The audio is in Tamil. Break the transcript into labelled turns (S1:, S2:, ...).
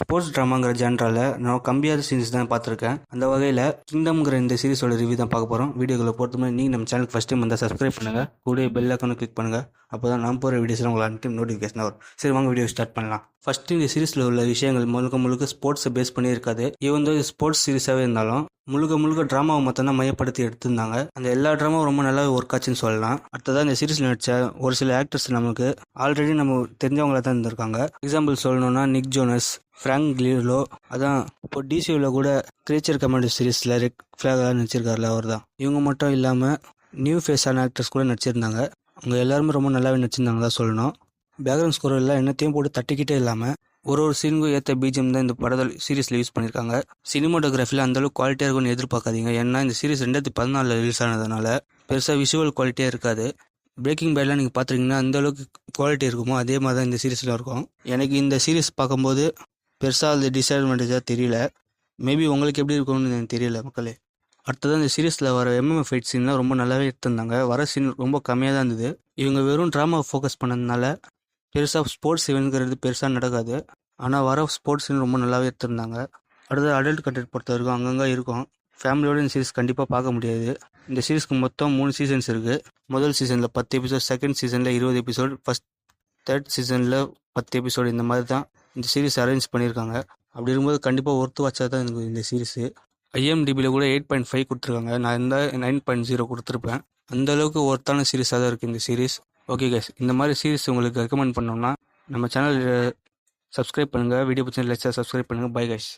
S1: ஸ்போர்ட்ஸ் ட்ராமாங்கிற ஜான்ரால நான் கம்மியான சீரிஸ் தான் பார்த்துருக்கேன். அந்த வகையில் கிங்டம்ங்கிற இந்த சீரிஸோட ரிவ்யூ தான் பார்க்க போகிறோம். வீடியோக்களை பொறுத்த மாதிரி நீங்கள் நம்ம சேனலுக்கு ஃபஸ்ட் டைம் வந்தால் சப்ஸ்கிரைப் பண்ணுங்கள், கூட பெல் ஐக்கானை கிளிக் பண்ணுங்கள். அப்போ தான் நான் போகிற வீடியோஸ்லாம் உங்களுக்கு நோட்டிஃபிகேஷன் வரும். சரி, வாங்க வீடியோ ஸ்டார்ட் பண்ணலாம். ஃபஸ்ட்டு இந்த சீரிஸில் உள்ள விஷயங்கள் முழுக்க ஸ்போர்ட்ஸை பேஸ் பண்ணி இருக்காது. இது ஸ்போர்ட்ஸ் சீரிஸாகவே இருந்தாலும் முழுக்க ட்ராமாவை மட்டும் தான் மையப்படுத்தி எடுத்திருந்தாங்க. அந்த எல்லா ட்ராமாவும் ரொம்ப நல்லா ஒர்க் ஆச்சுன்னு சொல்லலாம். அடுத்ததான் இந்த சீரிஸில் நடித்த ஒரு சில ஆக்டர்ஸ் நமக்கு ஆல்ரெடி நம்ம தெரிஞ்சவங்களா தான் இருந்திருக்காங்க. எக்ஸாம்பிள் சொல்லணும்னா நிக் ஜோனஸ், ஃப்ராங்க் கிரில்லோ, அதான் இப்போ டிசியூவில் கூட கிரேச்சர் கமாண்டோ சீரிஸில் ரெட் ஃப்ளாகாக நடிச்சிருக்காருல அவர் தான். இவங்க மட்டும் இல்லாமல் நியூ ஃபேஸான ஆக்டர்ஸ் கூட நடிச்சிருந்தாங்க. அவங்க எல்லாருமே ரொம்ப நல்லாவே நடிச்சிருந்தாங்க தான் சொல்லணும். பேக்ரவுண்ட் ஸ்கோர் எல்லாம் என்னத்தையும் போட்டு தட்டிக்கிட்டே இல்லாமல் ஒரு சீனுக்கும் ஏற்ற பிஜிஎம் தான் இந்த படத்தில் சீரிஸில் யூஸ் பண்ணியிருக்காங்க. சினிமாட்டோகிராஃபியில் அந்தளவுக்கு குவாலிட்டியாக இருக்கும்னு எதிர்பார்க்காதீங்க. ஏன்னா இந்த சீரிஸ் 2014 ரிலீஸ் ஆனதுனால பெருசாக விஷுவல் குவாலிட்டியாக இருக்காது. பிரேக்கிங் பேட்லாம் நீங்கள் பார்த்துருக்கீங்கன்னா அந்தளவுக்கு குவாலிட்டி இருக்குமோ அதே மாதிரி தான் இந்த சீரிஸில் இருக்கும். எனக்கு இந்த சீரிஸ் பார்க்கும்போது பெருசாக அது டிஸ்அட்வான்டேஜாக தெரியல. மேபி உங்களுக்கு எப்படி இருக்கும்னு எனக்கு தெரியல மக்களே. அடுத்தது இந்த சீரிஸில் வர எம்எம்எஃப் ஃபைட் சீன்லாம் ரொம்ப நல்லாவே எடுத்திருந்தாங்க. வர சீன் ரொம்ப கம்மியாக தான் இருந்தது. இவங்க வெறும் ட்ராமாவை ஃபோக்கஸ் பண்ணதுனால பெருசாக ஸ்போர்ட்ஸ் இவனுங்கிறது பெருசாக நடக்காது. ஆனால் வர ஸ்போர்ட்ஸ் சீன் ரொம்ப நல்லாவே எடுத்திருந்தாங்க. அடுத்தது அடல்ட் கண்டென்ட் பொறுத்த வரைக்கும் அங்கங்கே இருக்கும். ஃபேமிலியோட இந்த சீரிஸ் கண்டிப்பாக பார்க்க முடியாது. இந்த சீரிஸ்க்கு மொத்தம் 3 சீசன்ஸ் இருக்குது. முதல் சீசனில் 10 எபிசோட், செகண்ட் சீசனில் 20 எபிசோட், தேர்ட் சீசனில் 10 எபிசோடு. இந்த மாதிரி தான் இந்த சீரிஸ் அரேஞ்ச் பண்ணியிருக்காங்க. அப்படி இருக்கும்போது கண்டிப்பாக ஒர்த்து வச்சா தான் எனக்கு இந்த சீரிஸு. ஐஎம்டிபியில் கூட 8.5 கொடுத்துருக்காங்க. நான் இந்த 9.0 கொடுத்துருப்பேன். அந்தளவுக்கு ஒர்த்தான சீரிஸாக தான் இருக்குது இந்த சீரிஸ். ஓகே கைஸ், இந்த மாதிரி சீரிஸ் உங்களுக்கு ரெக்கமெண்ட் பண்ணோம்னா நம்ம சேனல் சப்ஸ்கிரைப் பண்ணுங்கள். வீடியோ பிடிச்சா லைக் சப்ஸ்கிரைப் பண்ணுங்கள். Bye guys.